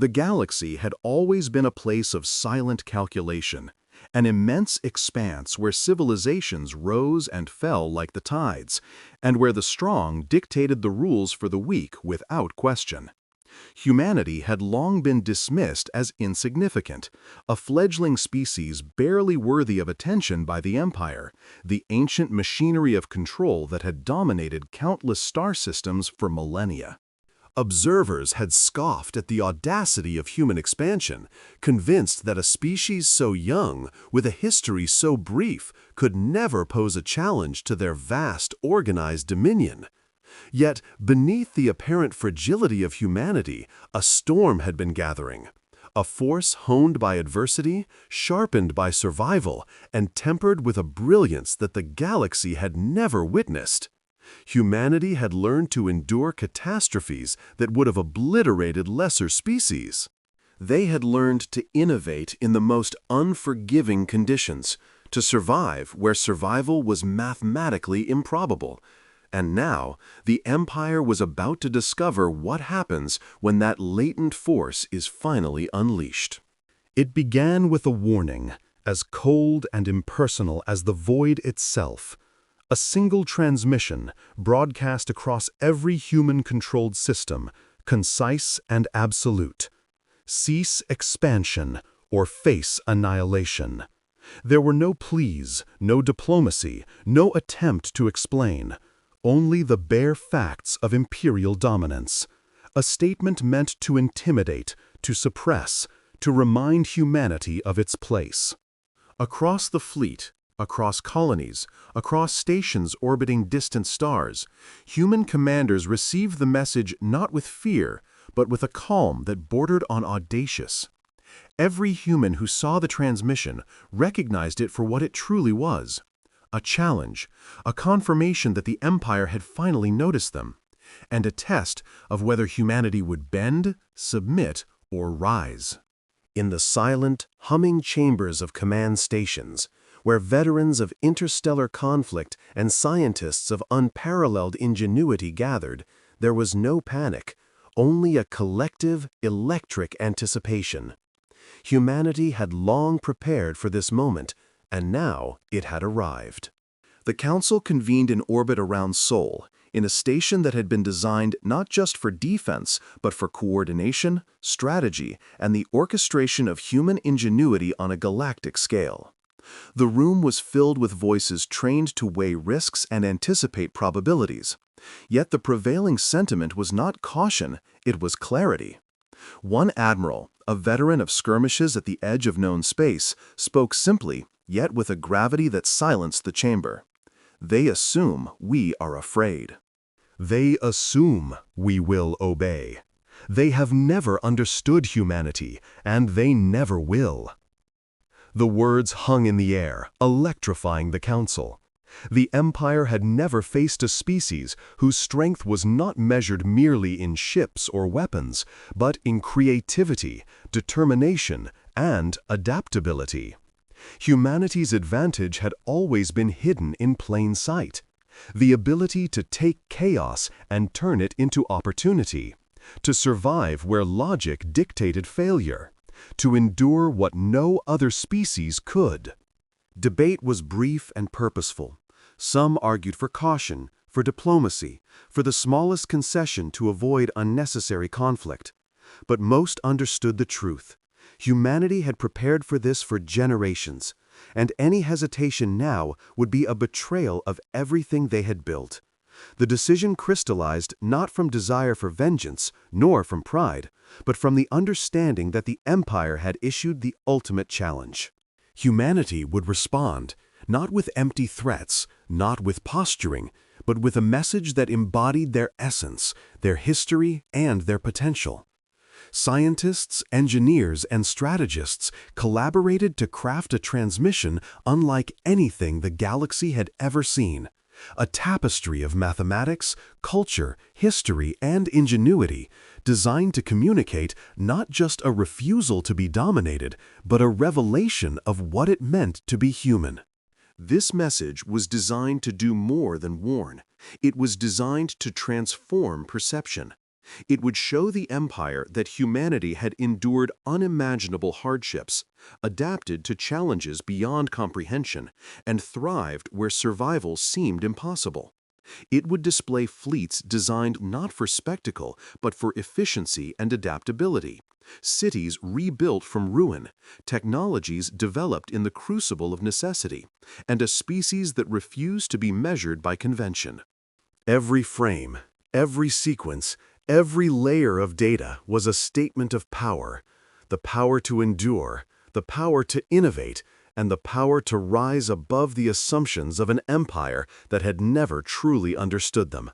The galaxy had always been a place of silent calculation, an immense expanse where civilizations rose and fell like the tides, and where the strong dictated the rules for the weak without question. Humanity had long been dismissed as insignificant, a fledgling species barely worthy of attention by the Empire, the ancient machinery of control that had dominated countless star systems for millennia. Observers had scoffed at the audacity of human expansion, convinced that a species so young, with a history so brief, could never pose a challenge to their vast, organized dominion. Yet, beneath the apparent fragility of humanity, a storm had been gathering. A force honed by adversity, sharpened by survival, and tempered with a brilliance that the galaxy had never witnessed. Humanity had learned to endure catastrophes that would have obliterated lesser species. They had learned to innovate in the most unforgiving conditions, to survive where survival was mathematically improbable. And now, the Empire was about to discover what happens when that latent force is finally unleashed. It began with a warning, as cold and impersonal as the void itself. A single transmission, broadcast across every human-controlled system, concise and absolute. Cease expansion, or face annihilation. There were no pleas, no diplomacy, no attempt to explain. Only the bare facts of imperial dominance. A statement meant to intimidate, to suppress, to remind humanity of its place. Across the fleet, across colonies, across stations orbiting distant stars, human commanders received the message not with fear, but with a calm that bordered on audacious. Every human who saw the transmission recognized it for what it truly was. A challenge, a confirmation that the Empire had finally noticed them, and a test of whether humanity would bend, submit, or rise. In the silent, humming chambers of command stations, where veterans of interstellar conflict and scientists of unparalleled ingenuity gathered, there was no panic, only a collective, electric anticipation. Humanity had long prepared for this moment, and now it had arrived. The Council convened in orbit around Sol, in a station that had been designed not just for defense, but for coordination, strategy, and the orchestration of human ingenuity on a galactic scale. The room was filled with voices trained to weigh risks and anticipate probabilities. Yet the prevailing sentiment was not caution, it was clarity. One admiral, a veteran of skirmishes at the edge of known space, spoke simply, yet with a gravity that silenced the chamber. They assume we are afraid. They assume we will obey. They have never understood humanity, and they never will. The words hung in the air, electrifying the Council. The Empire had never faced a species whose strength was not measured merely in ships or weapons, but in creativity, determination, and adaptability. Humanity's advantage had always been hidden in plain sight. The ability to take chaos and turn it into opportunity, to survive where logic dictated failure, to endure what no other species could. Debate was brief and purposeful. Some argued for caution, for diplomacy, for the smallest concession to avoid unnecessary conflict. But most understood the truth. Humanity had prepared for this for generations, and any hesitation now would be a betrayal of everything they had built. The decision crystallized not from desire for vengeance, nor from pride, but from the understanding that the Empire had issued the ultimate challenge. Humanity would respond, not with empty threats, not with posturing, but with a message that embodied their essence, their history, and their potential. Scientists, engineers, and strategists collaborated to craft a transmission unlike anything the galaxy had ever seen. A tapestry of mathematics, culture, history, and ingenuity, designed to communicate not just a refusal to be dominated, but a revelation of what it meant to be human. This message was designed to do more than warn. It was designed to transform perception. It would show the Empire that humanity had endured unimaginable hardships, adapted to challenges beyond comprehension, and thrived where survival seemed impossible. It would display fleets designed not for spectacle, but for efficiency and adaptability. Cities rebuilt from ruin, technologies developed in the crucible of necessity, and a species that refused to be measured by convention. Every frame, every sequence, every layer of data was a statement of power, the power to endure, the power to innovate, and the power to rise above the assumptions of an empire that had never truly understood them.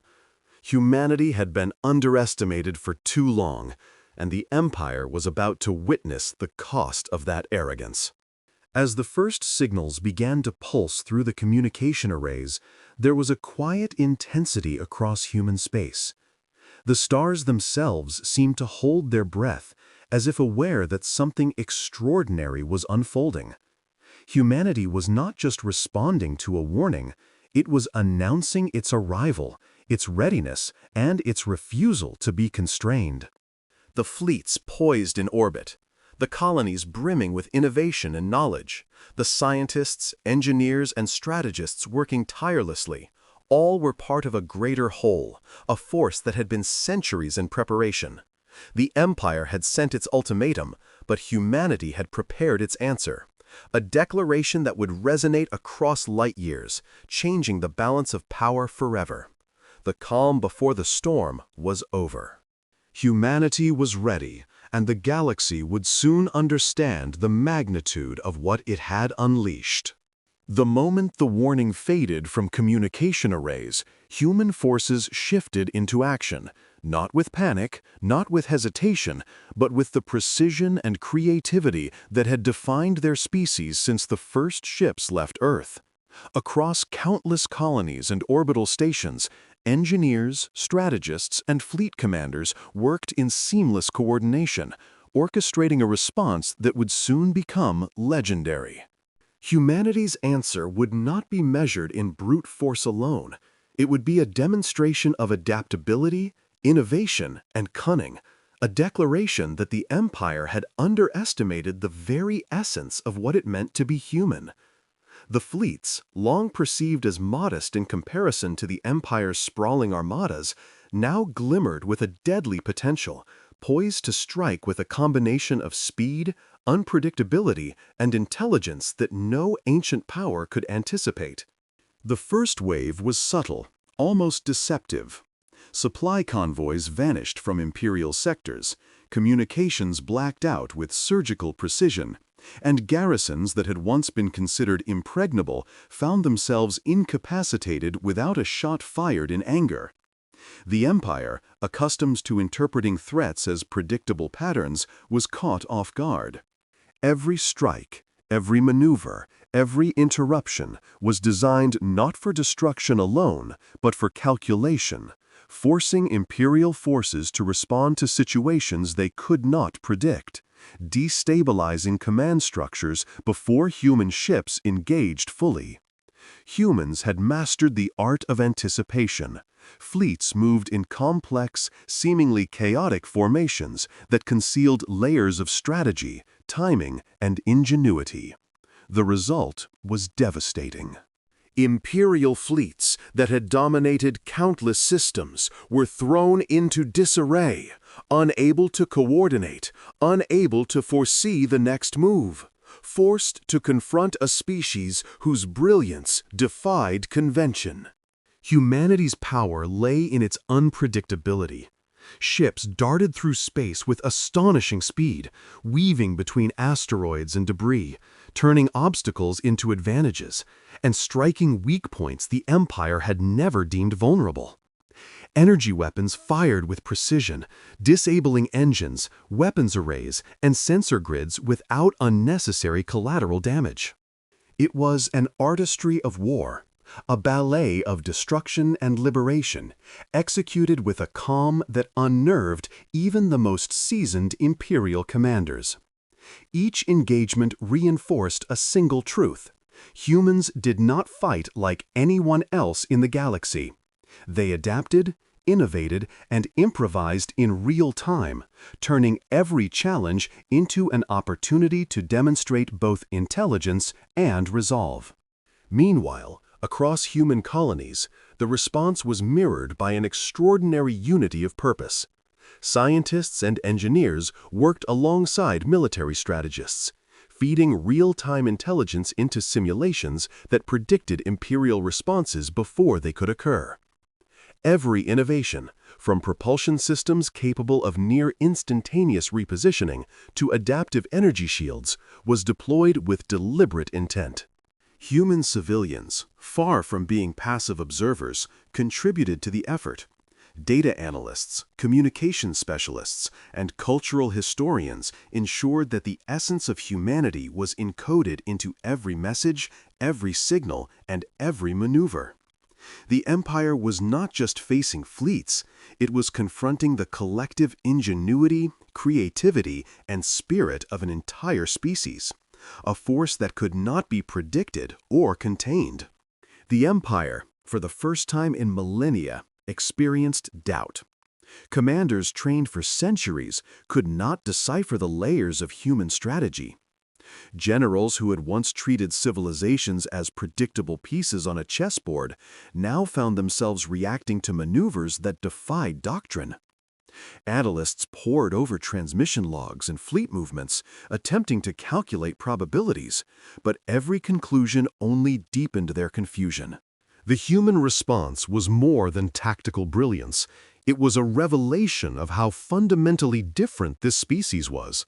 Humanity had been underestimated for too long, and the empire was about to witness the cost of that arrogance. As the first signals began to pulse through the communication arrays, there was a quiet intensity across human space. The stars themselves seemed to hold their breath, as if aware that something extraordinary was unfolding. Humanity was not just responding to a warning, it was announcing its arrival, its readiness, and its refusal to be constrained. The fleets poised in orbit, the colonies brimming with innovation and knowledge, the scientists, engineers, and strategists working tirelessly, all were part of a greater whole, a force that had been centuries in preparation. The Empire had sent its ultimatum, but humanity had prepared its answer. A declaration that would resonate across light years, changing the balance of power forever. The calm before the storm was over. Humanity was ready, and the galaxy would soon understand the magnitude of what it had unleashed. The moment the warning faded from communication arrays, human forces shifted into action, not with panic, not with hesitation, but with the precision and creativity that had defined their species since the first ships left Earth. Across countless colonies and orbital stations, engineers, strategists, and fleet commanders worked in seamless coordination, orchestrating a response that would soon become legendary. Humanity's answer would not be measured in brute force alone. It would be a demonstration of adaptability, innovation, and cunning, a declaration that the Empire had underestimated the very essence of what it meant to be human. The fleets, long perceived as modest in comparison to the Empire's sprawling armadas, now glimmered with a deadly potential, poised to strike with a combination of speed, unpredictability, and intelligence that no ancient power could anticipate. The first wave was subtle, almost deceptive. Supply convoys vanished from Imperial sectors, communications blacked out with surgical precision, and garrisons that had once been considered impregnable found themselves incapacitated without a shot fired in anger. The Empire, accustomed to interpreting threats as predictable patterns, was caught off guard. Every strike, every maneuver, every interruption was designed not for destruction alone, but for calculation, forcing Imperial forces to respond to situations they could not predict, destabilizing command structures before human ships engaged fully. Humans had mastered the art of anticipation. Fleets moved in complex, seemingly chaotic formations that concealed layers of strategy, timing, and ingenuity. The result was devastating. Imperial fleets that had dominated countless systems were thrown into disarray, unable to coordinate, unable to foresee the next move, forced to confront a species whose brilliance defied convention. Humanity's power lay in its unpredictability. Ships darted through space with astonishing speed, weaving between asteroids and debris, turning obstacles into advantages, and striking weak points the Empire had never deemed vulnerable. Energy weapons fired with precision, disabling engines, weapons arrays, and sensor grids without unnecessary collateral damage. It was an artistry of war, a ballet of destruction and liberation, executed with a calm that unnerved even the most seasoned Imperial commanders. Each engagement reinforced a single truth: humans did not fight like anyone else in the galaxy. They adapted, innovated, and improvised in real time, turning every challenge into an opportunity to demonstrate both intelligence and resolve. Meanwhile, across human colonies, the response was mirrored by an extraordinary unity of purpose. Scientists and engineers worked alongside military strategists, feeding real-time intelligence into simulations that predicted imperial responses before they could occur. Every innovation, from propulsion systems capable of near-instantaneous repositioning to adaptive energy shields, was deployed with deliberate intent. Human civilians, far from being passive observers, contributed to the effort. Data analysts, communication specialists, and cultural historians ensured that the essence of humanity was encoded into every message, every signal, and every maneuver. The Empire was not just facing fleets, it was confronting the collective ingenuity, creativity, and spirit of an entire species, a force that could not be predicted or contained. The Empire, for the first time in millennia, experienced doubt. Commanders trained for centuries could not decipher the layers of human strategy. Generals who had once treated civilizations as predictable pieces on a chessboard now found themselves reacting to maneuvers that defied doctrine. Analysts pored over transmission logs and fleet movements, attempting to calculate probabilities, but every conclusion only deepened their confusion. The human response was more than tactical brilliance. It was a revelation of how fundamentally different this species was.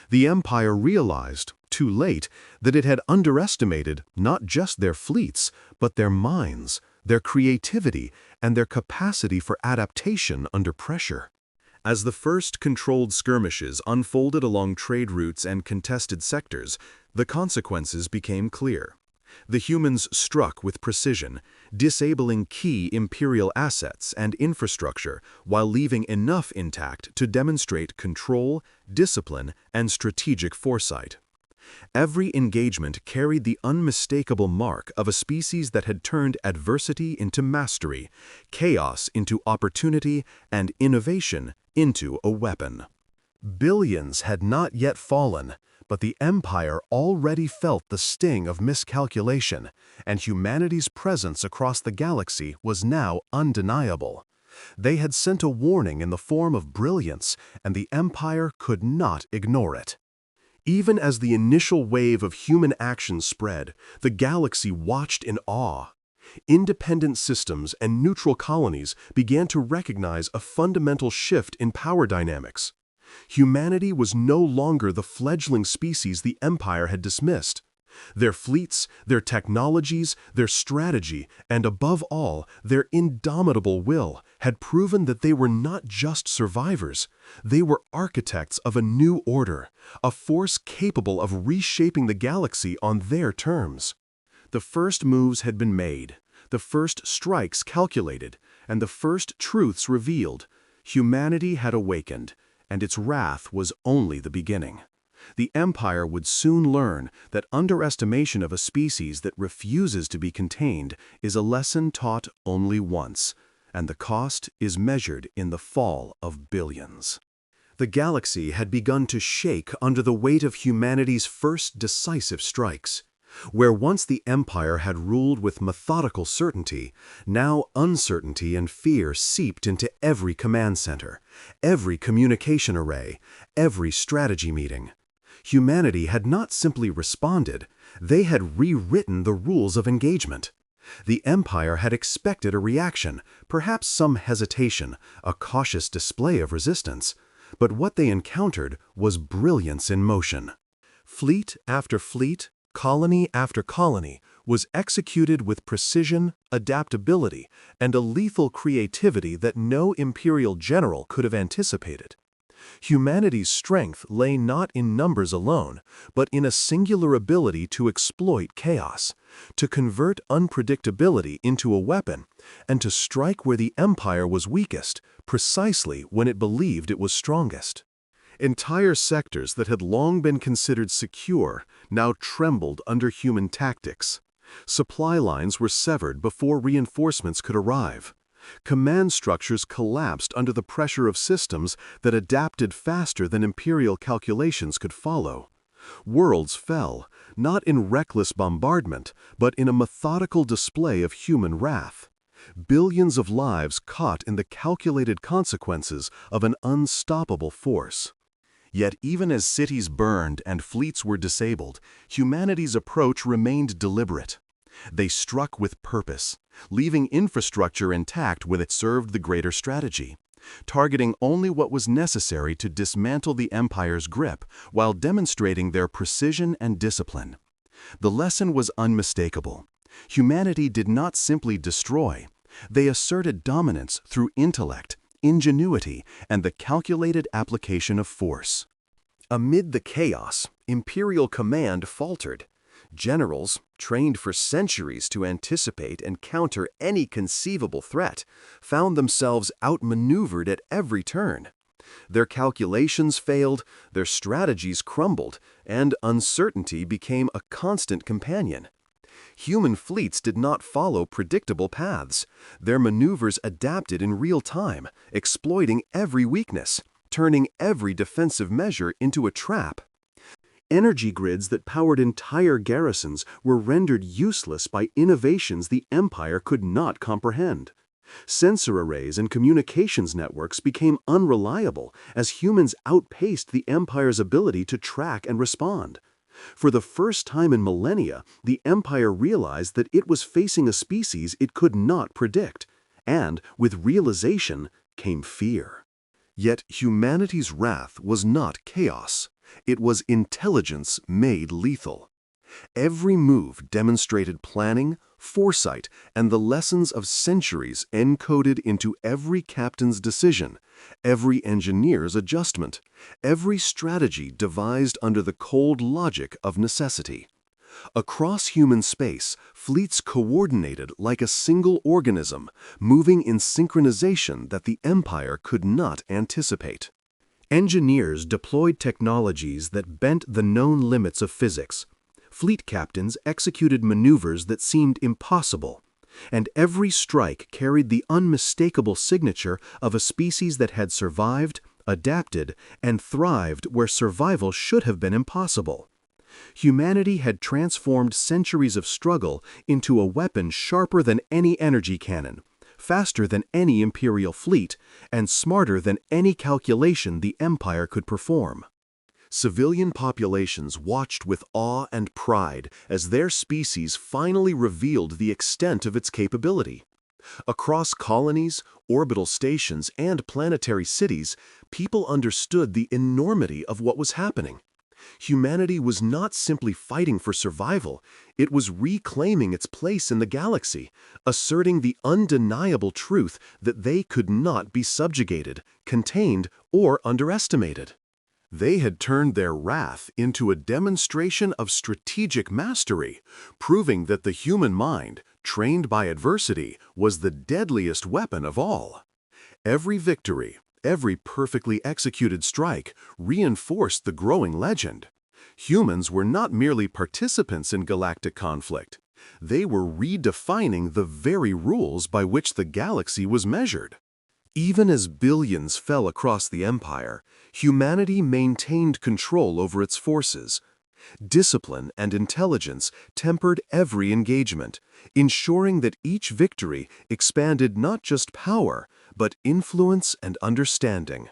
The Empire realized, too late, that it had underestimated not just their fleets, but their minds, their creativity, and their capacity for adaptation under pressure. As the first controlled skirmishes unfolded along trade routes and contested sectors, the consequences became clear. The humans struck with precision, disabling key imperial assets and infrastructure while leaving enough intact to demonstrate control, discipline, and strategic foresight. Every engagement carried the unmistakable mark of a species that had turned adversity into mastery, chaos into opportunity, and innovation into a weapon. Billions had not yet fallen, but the Empire already felt the sting of miscalculation, and humanity's presence across the galaxy was now undeniable. They had sent a warning in the form of brilliance, and the Empire could not ignore it. Even as the initial wave of human action spread, the galaxy watched in awe. Independent systems and neutral colonies began to recognize a fundamental shift in power dynamics. Humanity was no longer the fledgling species the Empire had dismissed. Their fleets, their technologies, their strategy, and above all, their indomitable will had proven that they were not just survivors. They were architects of a new order, a force capable of reshaping the galaxy on their terms. The first moves had been made, the first strikes calculated, and the first truths revealed. Humanity had awakened, and its wrath was only the beginning. The Empire would soon learn that underestimation of a species that refuses to be contained is a lesson taught only once, and the cost is measured in the fall of billions. The galaxy had begun to shake under the weight of humanity's first decisive strikes. Where once the Empire had ruled with methodical certainty, now uncertainty and fear seeped into every command center, every communication array, every strategy meeting. Humanity had not simply responded, they had rewritten the rules of engagement. The Empire had expected a reaction, perhaps some hesitation, a cautious display of resistance, but what they encountered was brilliance in motion. Fleet after fleet, colony after colony, was executed with precision, adaptability, and a lethal creativity that no imperial general could have anticipated. Humanity's strength lay not in numbers alone, but in a singular ability to exploit chaos, to convert unpredictability into a weapon, and to strike where the Empire was weakest, precisely when it believed it was strongest. Entire sectors that had long been considered secure now trembled under human tactics. Supply lines were severed before reinforcements could arrive. Command structures collapsed under the pressure of systems that adapted faster than imperial calculations could follow. Worlds fell, not in reckless bombardment, but in a methodical display of human wrath. Billions of lives caught in the calculated consequences of an unstoppable force. Yet even as cities burned and fleets were disabled, humanity's approach remained deliberate. They struck with purpose, leaving infrastructure intact when it served the greater strategy, targeting only what was necessary to dismantle the Empire's grip while demonstrating their precision and discipline. The lesson was unmistakable. Humanity did not simply destroy. They asserted dominance through intellect, ingenuity, and the calculated application of force. Amid the chaos, Imperial command faltered. Generals, trained for centuries to anticipate and counter any conceivable threat, found themselves outmaneuvered at every turn. Their calculations failed, their strategies crumbled, and uncertainty became a constant companion. Human fleets did not follow predictable paths. Their maneuvers adapted in real time, exploiting every weakness, turning every defensive measure into a trap. Energy grids that powered entire garrisons were rendered useless by innovations the Empire could not comprehend. Sensor arrays and communications networks became unreliable as humans outpaced the Empire's ability to track and respond. For the first time in millennia, the Empire realized that it was facing a species it could not predict, and with realization came fear. Yet humanity's wrath was not chaos. It was intelligence made lethal. Every move demonstrated planning, foresight, and the lessons of centuries encoded into every captain's decision, every engineer's adjustment, every strategy devised under the cold logic of necessity. Across human space, fleets coordinated like a single organism, moving in synchronization that the Empire could not anticipate. Engineers deployed technologies that bent the known limits of physics. Fleet captains executed maneuvers that seemed impossible, and every strike carried the unmistakable signature of a species that had survived, adapted, and thrived where survival should have been impossible. Humanity had transformed centuries of struggle into a weapon sharper than any energy cannon, faster than any Imperial fleet, and smarter than any calculation the Empire could perform. Civilian populations watched with awe and pride as their species finally revealed the extent of its capability. Across colonies, orbital stations, and planetary cities, people understood the enormity of what was happening. Humanity was not simply fighting for survival, it was reclaiming its place in the galaxy, asserting the undeniable truth that they could not be subjugated, contained, or underestimated. They had turned their wrath into a demonstration of strategic mastery, proving that the human mind, trained by adversity, was the deadliest weapon of all. Every victory, every perfectly executed strike reinforced the growing legend. Humans were not merely participants in galactic conflict. They were redefining the very rules by which the galaxy was measured. Even as billions fell across the Empire, humanity maintained control over its forces. Discipline and intelligence tempered every engagement, ensuring that each victory expanded not just power, but influence and understanding.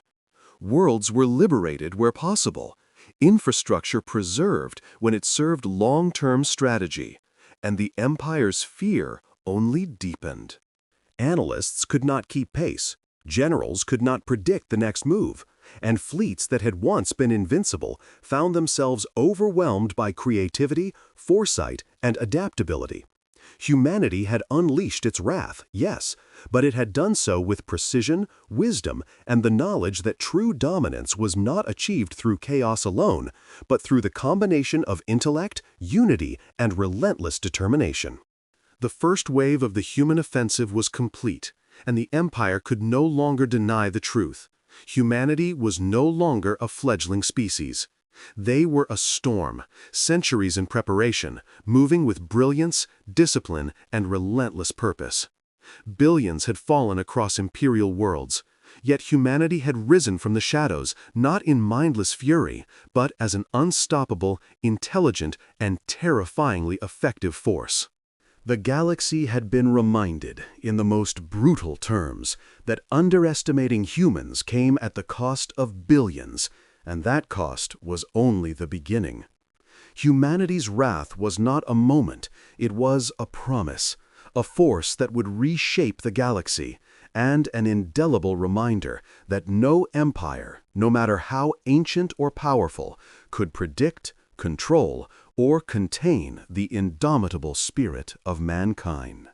Worlds were liberated where possible, infrastructure preserved when it served long-term strategy, and the Empire's fear only deepened. Analysts could not keep pace, generals could not predict the next move, and fleets that had once been invincible found themselves overwhelmed by creativity, foresight, and adaptability. Humanity had unleashed its wrath, yes, but it had done so with precision, wisdom, and the knowledge that true dominance was not achieved through chaos alone, but through the combination of intellect, unity, and relentless determination. The first wave of the human offensive was complete, and the Empire could no longer deny the truth. Humanity was no longer a fledgling species. They were a storm, centuries in preparation, moving with brilliance, discipline, and relentless purpose. Billions had fallen across imperial worlds. Yet humanity had risen from the shadows, not in mindless fury, but as an unstoppable, intelligent, and terrifyingly effective force. The galaxy had been reminded, in the most brutal terms, that underestimating humans came at the cost of billions, and that cost was only the beginning. Humanity's wrath was not a moment, it was a promise, a force that would reshape the galaxy, and an indelible reminder that no empire, no matter how ancient or powerful, could predict, control, or contain the indomitable spirit of mankind.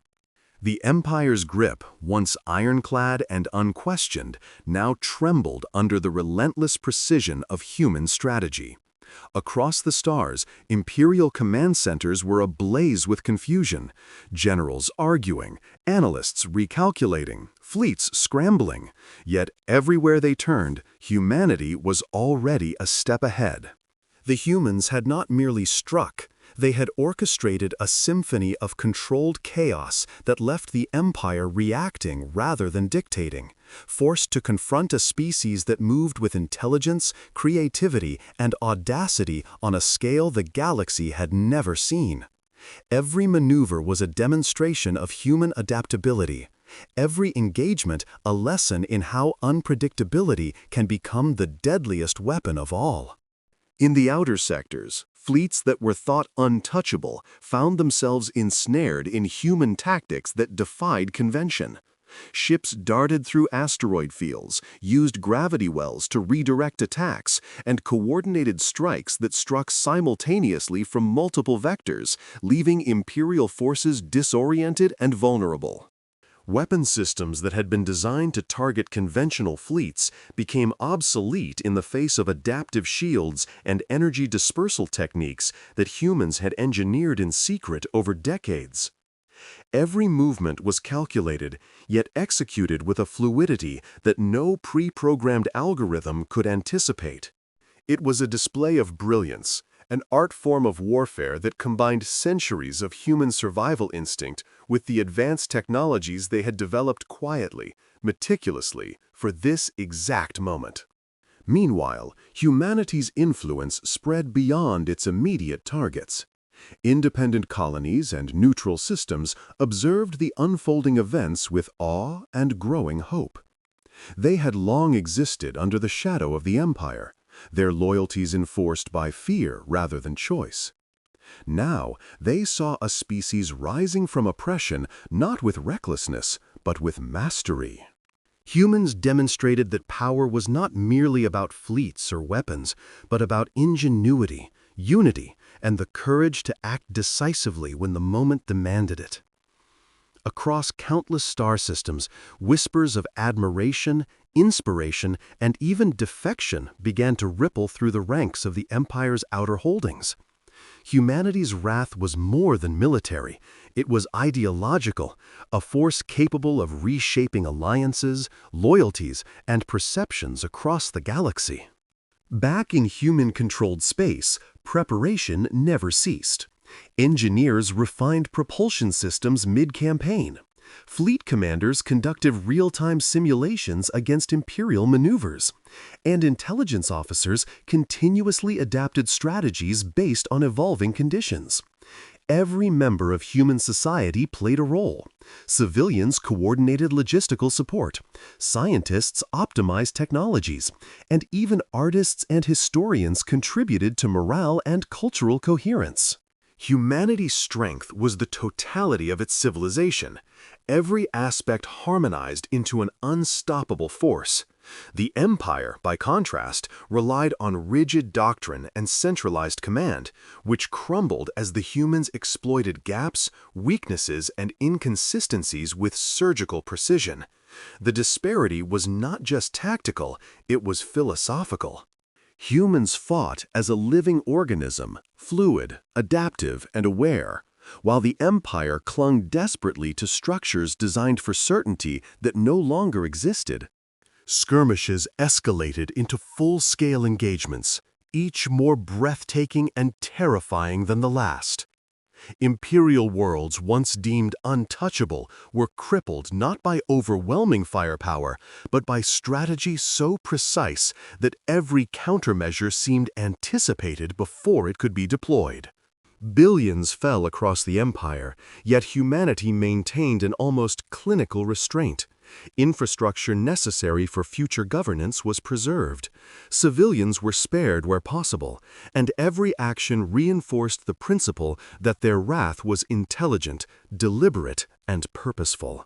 The Empire's grip, once ironclad and unquestioned, now trembled under the relentless precision of human strategy. Across the stars, Imperial command centers were ablaze with confusion, generals arguing, analysts recalculating, fleets scrambling. Yet everywhere they turned, humanity was already a step ahead. The humans had not merely struck, they had orchestrated a symphony of controlled chaos that left the Empire reacting rather than dictating, forced to confront a species that moved with intelligence, creativity, and audacity on a scale the galaxy had never seen. Every maneuver was a demonstration of human adaptability. Every engagement a lesson in how unpredictability can become the deadliest weapon of all. In the outer sectors, fleets that were thought untouchable found themselves ensnared in human tactics that defied convention. Ships darted through asteroid fields, used gravity wells to redirect attacks, and coordinated strikes that struck simultaneously from multiple vectors, leaving Imperial forces disoriented and vulnerable. Weapon systems that had been designed to target conventional fleets became obsolete in the face of adaptive shields and energy dispersal techniques that humans had engineered in secret over decades. Every movement was calculated, yet executed with a fluidity that no pre-programmed algorithm could anticipate. It was a display of brilliance, an art form of warfare that combined centuries of human survival instinct with the advanced technologies they had developed quietly, meticulously, for this exact moment. Meanwhile, humanity's influence spread beyond its immediate targets. Independent colonies and neutral systems observed the unfolding events with awe and growing hope. They had long existed under the shadow of the Empire, their loyalties enforced by fear rather than choice. Now, they saw a species rising from oppression not with recklessness, but with mastery. Humans demonstrated that power was not merely about fleets or weapons, but about ingenuity, unity, and the courage to act decisively when the moment demanded it. Across countless star systems, whispers of admiration, inspiration, and even defection began to ripple through the ranks of the Empire's outer holdings. Humanity's wrath was more than military. It was ideological, a force capable of reshaping alliances, loyalties, and perceptions across the galaxy. Back in human-controlled space, preparation never ceased. Engineers refined propulsion systems mid-campaign. Fleet commanders conducted real-time simulations against Imperial maneuvers, and intelligence officers continuously adapted strategies based on evolving conditions. Every member of human society played a role. Civilians coordinated logistical support, scientists optimized technologies, and even artists and historians contributed to morale and cultural coherence. Humanity's strength was the totality of its civilization, every aspect harmonized into an unstoppable force. The Empire, by contrast, relied on rigid doctrine and centralized command, which crumbled as the humans exploited gaps, weaknesses, and inconsistencies with surgical precision. The disparity was not just tactical, it was philosophical. Humans fought as a living organism, fluid, adaptive, and aware, while the Empire clung desperately to structures designed for certainty that no longer existed. Skirmishes escalated into full-scale engagements, each more breathtaking and terrifying than the last. Imperial worlds once deemed untouchable were crippled not by overwhelming firepower, but by strategy so precise that every countermeasure seemed anticipated before it could be deployed. Billions fell across the empire, yet humanity maintained an almost clinical restraint. Infrastructure necessary for future governance was preserved. Civilians were spared where possible, and every action reinforced the principle that their wrath was intelligent, deliberate, and purposeful.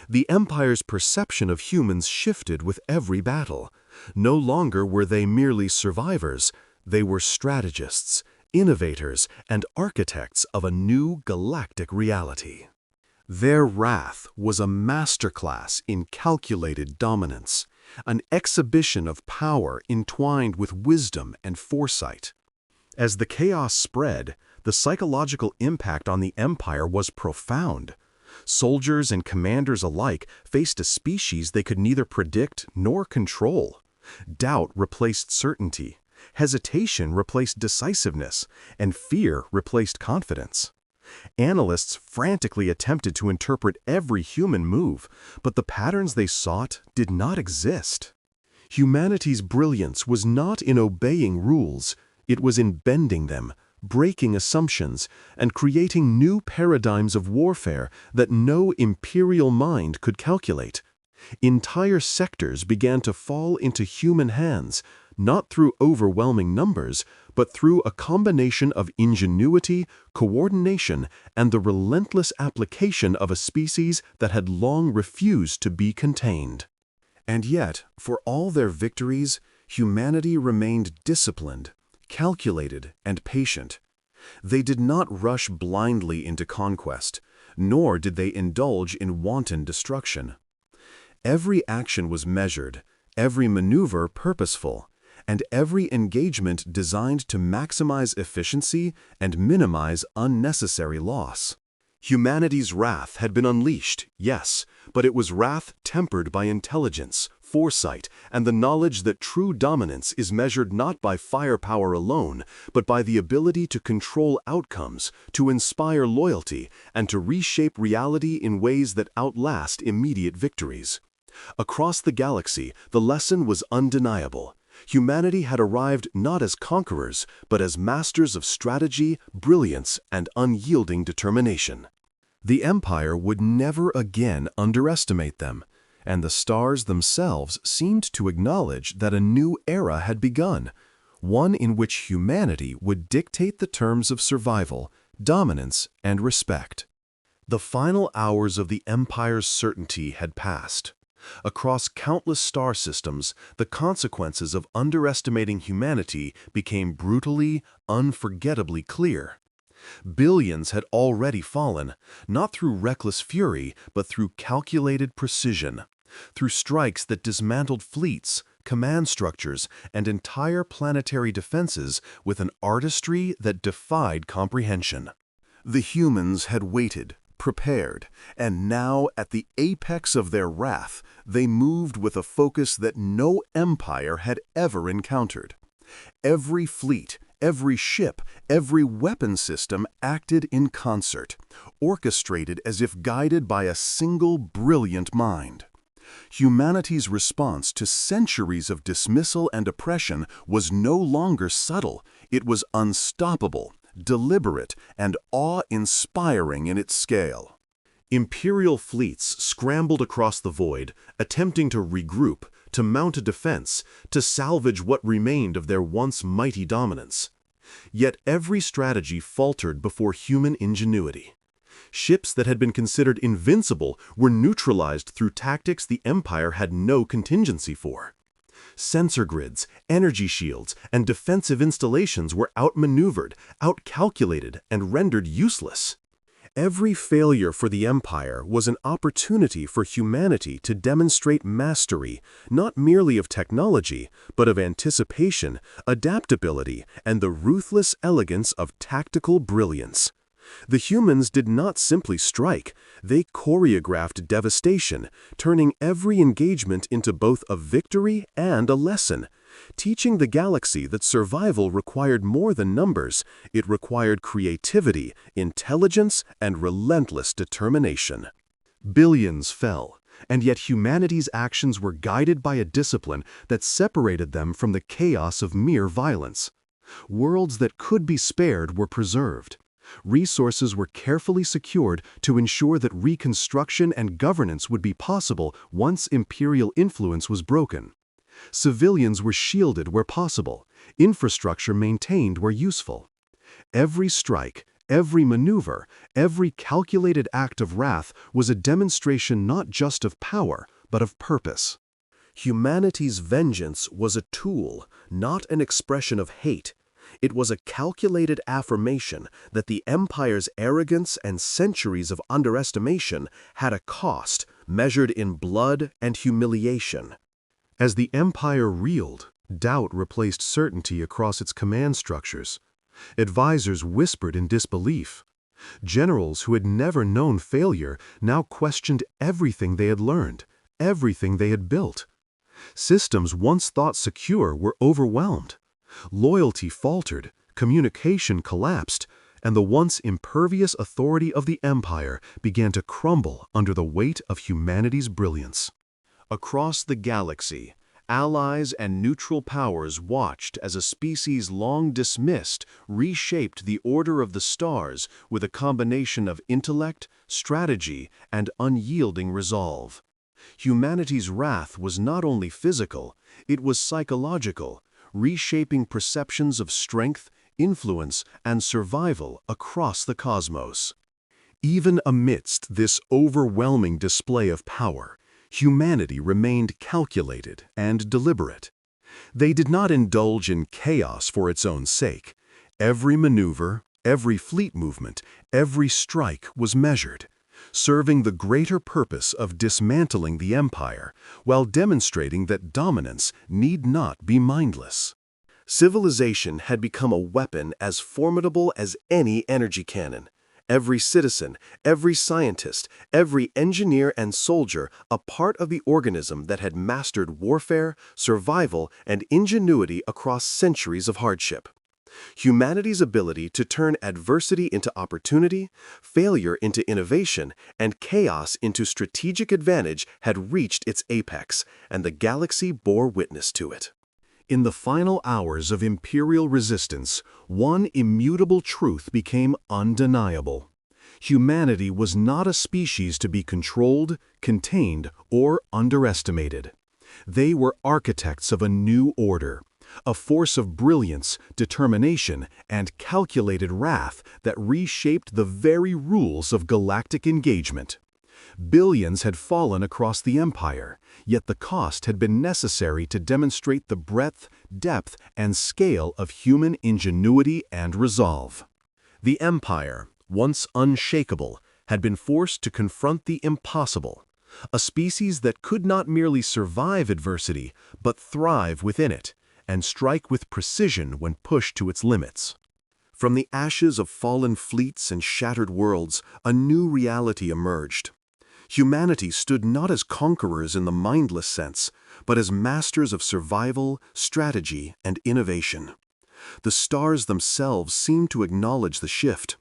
The Empire's perception of humans shifted with every battle. No longer were they merely survivors, they were strategists, innovators, and architects of a new galactic reality. Their wrath was a masterclass in calculated dominance, an exhibition of power entwined with wisdom and foresight. As the chaos spread, the psychological impact on the Empire was profound. Soldiers and commanders alike faced a species they could neither predict nor control. Doubt replaced certainty, hesitation replaced decisiveness, and fear replaced confidence. Analysts frantically attempted to interpret every human move, but the patterns they sought did not exist. Humanity's brilliance was not in obeying rules, it was in bending them, breaking assumptions, and creating new paradigms of warfare that no imperial mind could calculate. Entire sectors began to fall into human hands, not through overwhelming numbers, but through a combination of ingenuity, coordination, and the relentless application of a species that had long refused to be contained. And yet, for all their victories, humanity remained disciplined, calculated, and patient. They did not rush blindly into conquest, nor did they indulge in wanton destruction. Every action was measured, every maneuver purposeful, and every engagement designed to maximize efficiency and minimize unnecessary loss. Humanity's wrath had been unleashed, yes, but it was wrath tempered by intelligence, foresight, and the knowledge that true dominance is measured not by firepower alone, but by the ability to control outcomes, to inspire loyalty, and to reshape reality in ways that outlast immediate victories. Across the galaxy, the lesson was undeniable. Humanity had arrived not as conquerors, but as masters of strategy, brilliance, and unyielding determination. The Empire would never again underestimate them, and the stars themselves seemed to acknowledge that a new era had begun, one in which humanity would dictate the terms of survival, dominance, and respect. The final hours of the Empire's certainty had passed. Across countless star systems, the consequences of underestimating humanity became brutally, unforgettably clear. Billions had already fallen, not through reckless fury, but through calculated precision, through strikes that dismantled fleets, command structures, and entire planetary defenses with an artistry that defied comprehension. The humans had waited, prepared, and now, at the apex of their wrath, they moved with a focus that no empire had ever encountered. Every fleet, every ship, every weapon system acted in concert, orchestrated as if guided by a single brilliant mind. Humanity's response to centuries of dismissal and oppression was no longer subtle, it was unstoppable, deliberate, and awe-inspiring in its scale. Imperial fleets scrambled across the void, attempting to regroup, to mount a defense, to salvage what remained of their once mighty dominance. Yet every strategy faltered before human ingenuity. Ships that had been considered invincible were neutralized through tactics the Empire had no contingency for. Sensor grids, energy shields, and defensive installations were outmaneuvered, outcalculated, and rendered useless. Every failure for the Empire was an opportunity for humanity to demonstrate mastery, not merely of technology, but of anticipation, adaptability, and the ruthless elegance of tactical brilliance. The humans did not simply strike, they choreographed devastation, turning every engagement into both a victory and a lesson, teaching the galaxy that survival required more than numbers, it required creativity, intelligence, and relentless determination. Billions fell, and yet humanity's actions were guided by a discipline that separated them from the chaos of mere violence. Worlds that could be spared were preserved. Resources were carefully secured to ensure that reconstruction and governance would be possible once imperial influence was broken. Civilians were shielded where possible, infrastructure maintained where useful. Every strike, every maneuver, every calculated act of wrath was a demonstration not just of power, but of purpose. Humanity's vengeance was a tool, not an expression of hate. It was a calculated affirmation that the Empire's arrogance and centuries of underestimation had a cost, measured in blood and humiliation. As the Empire reeled, doubt replaced certainty across its command structures. Advisors whispered in disbelief. Generals who had never known failure now questioned everything they had learned, everything they had built. Systems once thought secure were overwhelmed. Loyalty faltered, communication collapsed, and the once impervious authority of the Empire began to crumble under the weight of humanity's brilliance. Across the galaxy, allies and neutral powers watched as a species long dismissed reshaped the order of the stars with a combination of intellect, strategy, and unyielding resolve. Humanity's wrath was not only physical, it was psychological, reshaping perceptions of strength, influence, and survival across the cosmos. Even amidst this overwhelming display of power, humanity remained calculated and deliberate. They did not indulge in chaos for its own sake. Every maneuver, every fleet movement, every strike was measured, serving the greater purpose of dismantling the Empire while demonstrating that dominance need not be mindless. Civilization had become a weapon as formidable as any energy cannon. Every citizen, every scientist, every engineer and soldier a part of the organism that had mastered warfare, survival, and ingenuity across centuries of hardship. Humanity's ability to turn adversity into opportunity, failure into innovation, and chaos into strategic advantage had reached its apex, and the galaxy bore witness to it. In the final hours of imperial resistance, one immutable truth became undeniable. Humanity was not a species to be controlled, contained, or underestimated. They were architects of a new order, a force of brilliance, determination, and calculated wrath that reshaped the very rules of galactic engagement. Billions had fallen across the Empire, yet the cost had been necessary to demonstrate the breadth, depth, and scale of human ingenuity and resolve. The Empire, once unshakable, had been forced to confront the impossible, a species that could not merely survive adversity, but thrive within it, and strike with precision when pushed to its limits. From the ashes of fallen fleets and shattered worlds, a new reality emerged. Humanity stood not as conquerors in the mindless sense, but as masters of survival, strategy, and innovation. The stars themselves seemed to acknowledge the shift.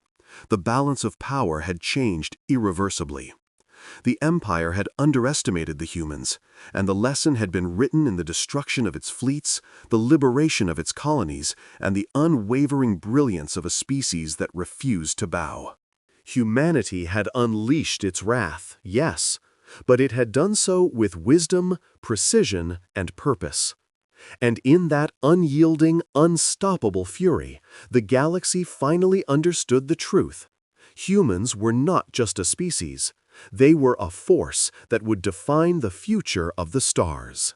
The balance of power had changed irreversibly. The Empire had underestimated the humans, and the lesson had been written in the destruction of its fleets, the liberation of its colonies, and the unwavering brilliance of a species that refused to bow. Humanity had unleashed its wrath, yes, but it had done so with wisdom, precision, and purpose. And in that unyielding, unstoppable fury, the galaxy finally understood the truth. Humans were not just a species. They were a force that would define the future of the stars.